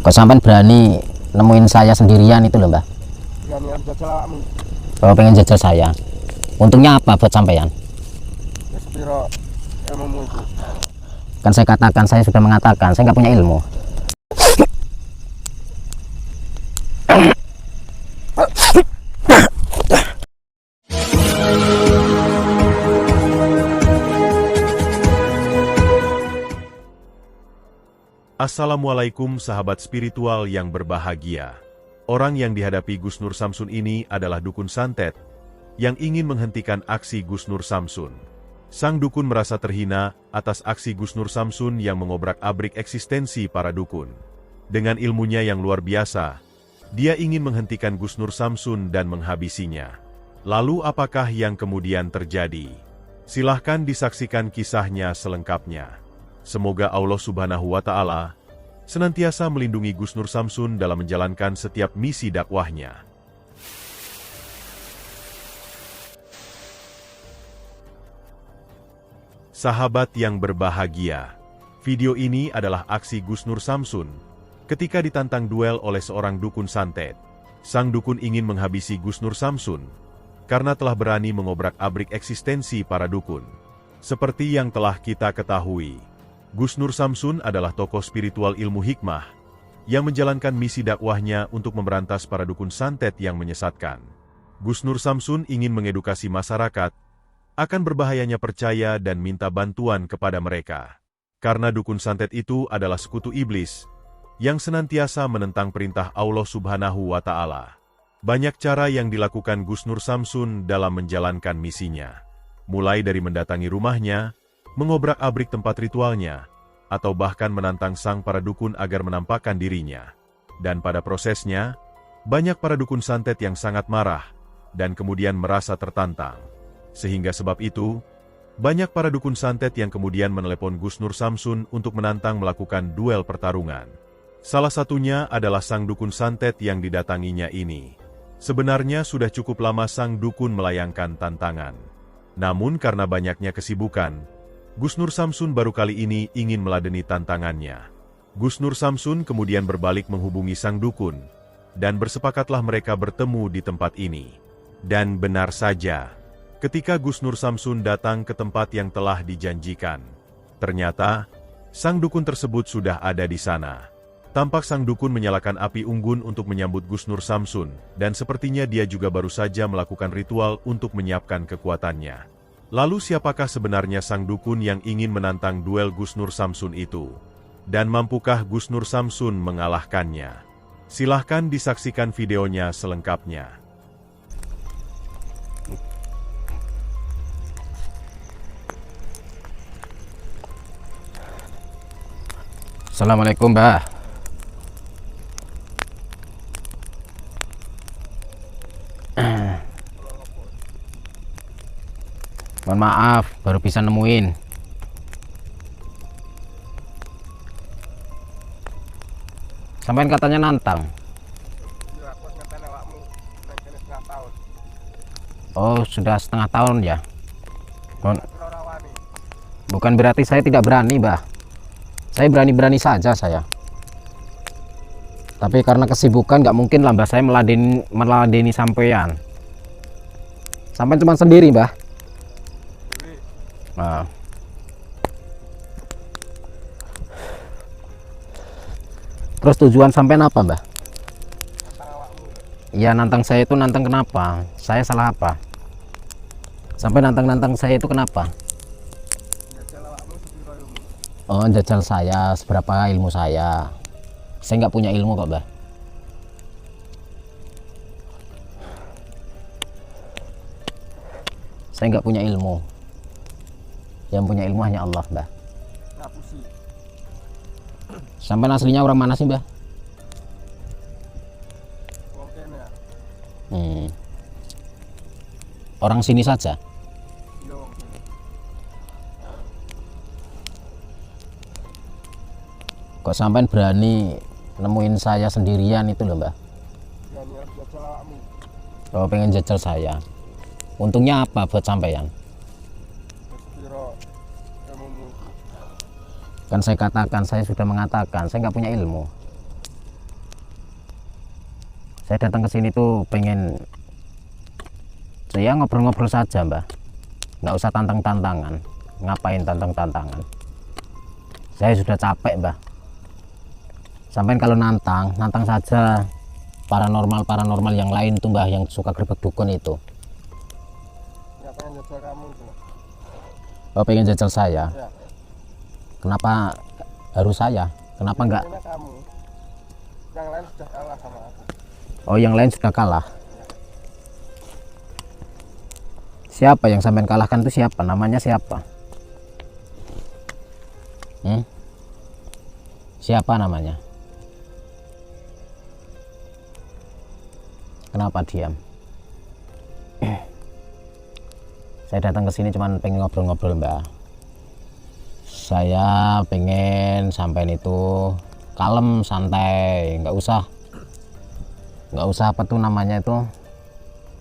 Kok sampean berani nemuin saya sendirian itu loh, Mbah? Berani harus jajal awakmu. Kalau pengen jajal saya, untungnya apa buat sampean? Wis piro ilmumu itu? Kan saya katakan, saya sudah mengatakan, saya nggak punya ilmu. Assalamualaikum sahabat spiritual yang berbahagia. Orang yang dihadapi Gus Nur Samsun ini adalah dukun santet yang ingin menghentikan aksi Gus Nur Samsun. Sang dukun merasa terhina atas aksi Gus Nur Samsun yang mengobrak-abrik eksistensi para dukun. Dengan ilmunya yang luar biasa, dia ingin menghentikan Gus Nur Samsun dan menghabisinya. Lalu apakah yang kemudian terjadi? Silahkan disaksikan kisahnya selengkapnya. Semoga Allah Subhanahu wa Ta'ala senantiasa melindungi Gus Nur Samsun dalam menjalankan setiap misi dakwahnya. Sahabat yang berbahagia, video ini adalah aksi Gus Nur Samsun ketika ditantang duel oleh seorang dukun santet. Sang dukun ingin menghabisi Gus Nur Samsun karena telah berani mengobrak-abrik eksistensi para dukun. Seperti yang telah kita ketahui, Gus Nur Samsun adalah tokoh spiritual ilmu hikmah yang menjalankan misi dakwahnya untuk memberantas para dukun santet yang menyesatkan. Gus Nur Samsun ingin mengedukasi masyarakat akan berbahayanya percaya dan minta bantuan kepada mereka. Karena dukun santet itu adalah sekutu iblis yang senantiasa menentang perintah Allah Subhanahu wa Ta'ala. Banyak cara yang dilakukan Gus Nur Samsun dalam menjalankan misinya. Mulai dari mendatangi rumahnya, mengobrak-abrik tempat ritualnya, atau bahkan menantang sang para dukun agar menampakkan dirinya. Dan pada prosesnya, banyak para dukun santet yang sangat marah, dan kemudian merasa tertantang. Sehingga sebab itu, banyak para dukun santet yang kemudian menelepon Gus Nur Samsun untuk menantang melakukan duel pertarungan. Salah satunya adalah sang dukun santet yang didatanginya ini. Sebenarnya sudah cukup lama sang dukun melayangkan tantangan. Namun karena banyaknya kesibukan, Gus Nur Samsun baru kali ini ingin meladeni tantangannya. Gus Nur Samsun kemudian berbalik menghubungi sang dukun, dan bersepakatlah mereka bertemu di tempat ini. Dan benar saja, ketika Gus Nur Samsun datang ke tempat yang telah dijanjikan, ternyata sang dukun tersebut sudah ada di sana. Tampak sang dukun menyalakan api unggun untuk menyambut Gus Nur Samsun, dan sepertinya dia juga baru saja melakukan ritual untuk menyiapkan kekuatannya. Lalu siapakah sebenarnya sang dukun yang ingin menantang duel Gus Nur Samsun itu? Dan mampukah Gus Nur Samsun mengalahkannya? Silahkan disaksikan videonya selengkapnya. Assalamualaikum, Mbah. Mohon maaf, baru bisa nemuin. Sampai katanya nantang. Oh, sudah setengah tahun ya. Bukan berarti saya tidak berani, Mbah. Saya berani-berani saja saya. Tapi karena kesibukan nggak mungkin lah, Mbah, saya meladeni sampean. Sampai cuma sendiri, Mbah. Nah. Terus tujuan sampean apa, Mbah? Ya, nantang saya itu nantang kenapa? Saya salah apa? Sampai nantang-nantang saya itu kenapa? Oh, jajal saya, seberapa ilmu saya. Saya nggak punya ilmu kok, Mbah. Saya nggak punya ilmu. Yang punya ilmu hanya Allah, Mbah. Sampai aslinya orang mana sih, Mbah? Orang sini saja. Kok sampai berani nemuin saya sendirian itu loh, Mbah? Kalau pengen jajal saya, untungnya apa buat sampean? Kan saya katakan, saya sudah mengatakan, saya nggak punya ilmu. Saya datang ke sini tuh pengen saya ngobrol-ngobrol saja, Mbah. Nggak usah tantang-tantangan. Ngapain tantang-tantangan? Saya sudah capek, Mbah. Sampai kalau nantang saja paranormal yang lain tuh, Mbah, yang suka grebek dukun itu. Ya pengen jajal kamu itu. Oh, pengen jajal saya. Ya. Kenapa harus saya? Kenapa enggak? Pengennya kamu. Yang lain sudah kalah sama aku. Oh, yang lain sudah kalah. Siapa yang sampean kalahkan itu siapa? Namanya siapa? Siapa namanya? Kenapa diam? Saya datang ke sini cuman pengen ngobrol-ngobrol, Mbak. Saya pengen sampein itu kalem, santai, nggak usah apa tuh namanya itu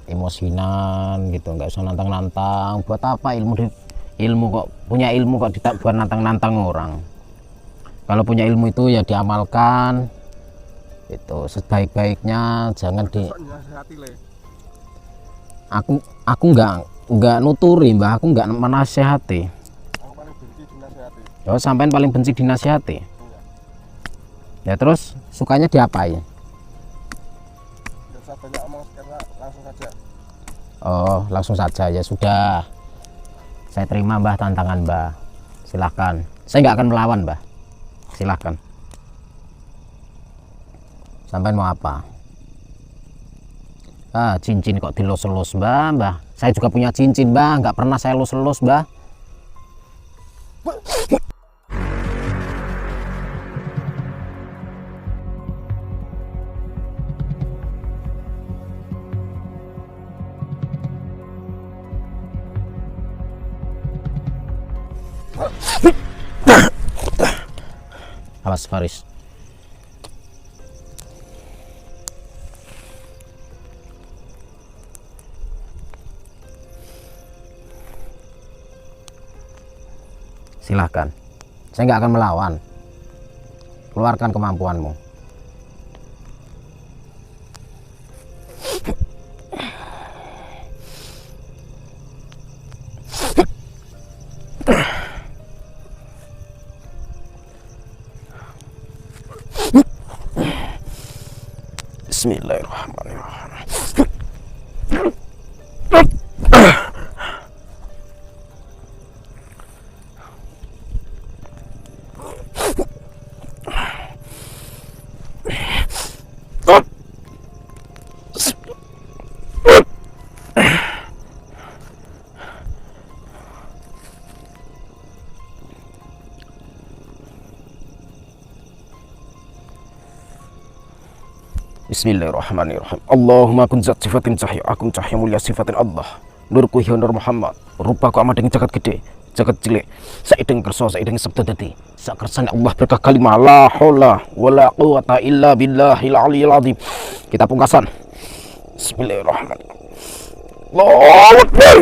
emosinan gitu, nggak usah nantang-nantang. Buat apa ilmu kok punya ilmu kok tidak buat nantang-nantang orang. Kalau punya ilmu itu ya diamalkan, itu sebaik-baiknya. Jangan di Sok nasihati le. aku nggak nuturi, Mbah. Aku nggak menasehati. Aku paling benci dinasihati. Oh, sampean paling benci dinasihati. Ya terus sukanya diapain? Tidak usah banyak omong, karena langsung saja. Oh, langsung saja, ya sudah. Saya terima, Mbah, tantangan Mbah. Silahkan. Saya nggak akan melawan, Mbah. Silahkan. Sampai mau apa? Ah, cincin kok dilus-lus, Mbah. Saya juga punya cincin, Mbah. Nggak pernah saya lus-lus, Mbah. Awas, Faris. Silahkan. Saya nggak akan melawan. Keluarkan kemampuanmu. Bismillahirrahmanirrahim. Bismillahirrahmanirrahim. Allahumma kun zat sifatin cahya, akun cahya mulia sifatin Allah. Nurku ya Nur Muhammad. Rupaku amat dengan jagat gede, jagat cilik. Saideng kerso, saideng sabda dadi. Sakersane Allah berkah kalimah la haula wala quwata illa billahil aliyil azim. Kita pungkasan. Bismillahirrahmanirrahim. Allahu Akbar.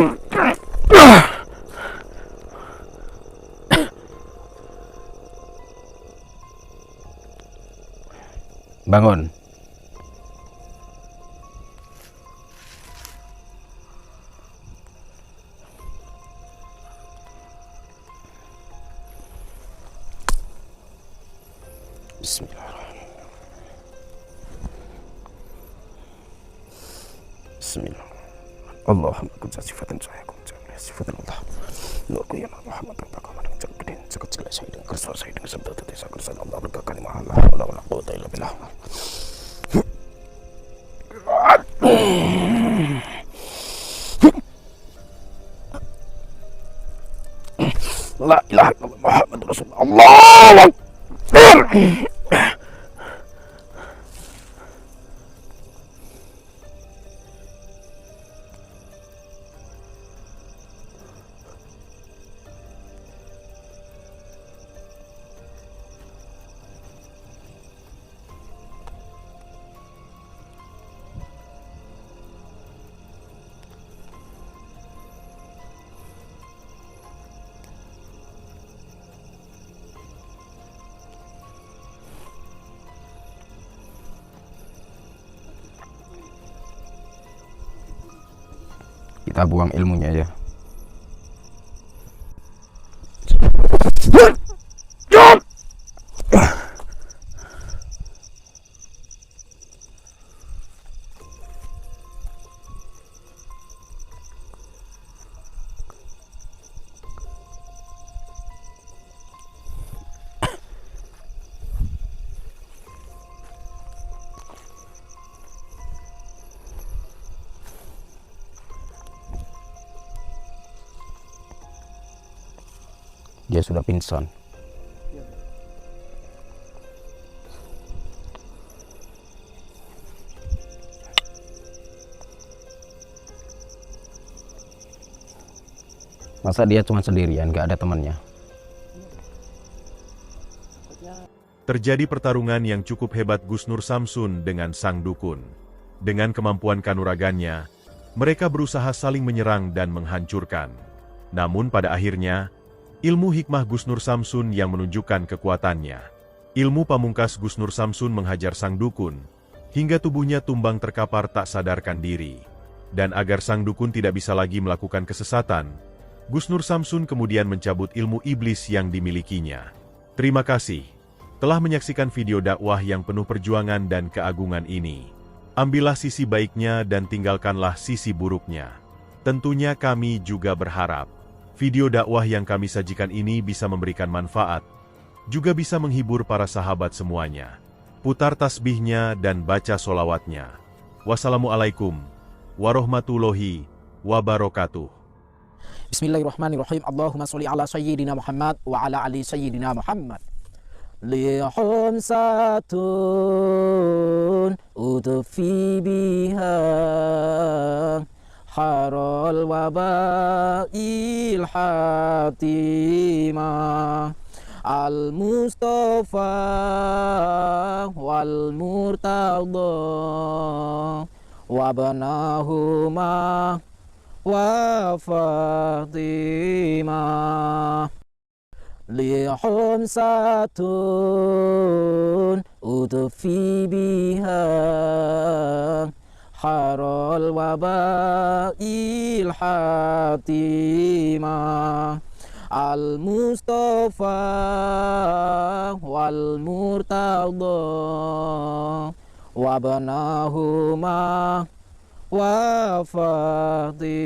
Bangun. Bismillahirrahmanirrahim. Bismillah. Allahumma kun sifatin cahaya, kun cahaya sifatin Allah. Nurku ya Muhammad berkah dengan jagat gede, jagat cilik, saya dengan kersa, saya dengan sabda tadi, saya kersa Allah berkah kalimah la haula wala quwwata illa billah. La ilaha illallah Muhammadur Rasulullah. Allahu Akbar. Kita buang ilmunya ya. Dia sudah pingsan. Masa dia cuma sendirian, gak ada temannya? Terjadi pertarungan yang cukup hebat Gus Nur Samsun dengan sang dukun. Dengan kemampuan kanuragannya, mereka berusaha saling menyerang dan menghancurkan. Namun pada akhirnya, ilmu hikmah Gus Nur Samsun yang menunjukkan kekuatannya. Ilmu pamungkas Gus Nur Samsun menghajar sang dukun, hingga tubuhnya tumbang terkapar tak sadarkan diri. Dan agar sang dukun tidak bisa lagi melakukan kesesatan, Gus Nur Samsun kemudian mencabut ilmu iblis yang dimilikinya. Terima kasih telah menyaksikan video dakwah yang penuh perjuangan dan keagungan ini. Ambillah sisi baiknya dan tinggalkanlah sisi buruknya. Tentunya kami juga berharap video dakwah yang kami sajikan ini bisa memberikan manfaat, juga bisa menghibur para sahabat semuanya. Putar tasbihnya dan baca solawatnya. Wassalamualaikum warahmatullahi wabarakatuh. Bismillahirrahmanirrahim. Allahumma sholli ala sayyidina Muhammad wa ala ali sayyidina Muhammad. Lihum satun udfi biha harul wabail hatimah al-Mustafa wal Murtada wabnahuma wa Fatimah. Lihum satun udfi biha harul wabail hatimah al-Mustafa wal Murtada wabnahuma wa Fatimah.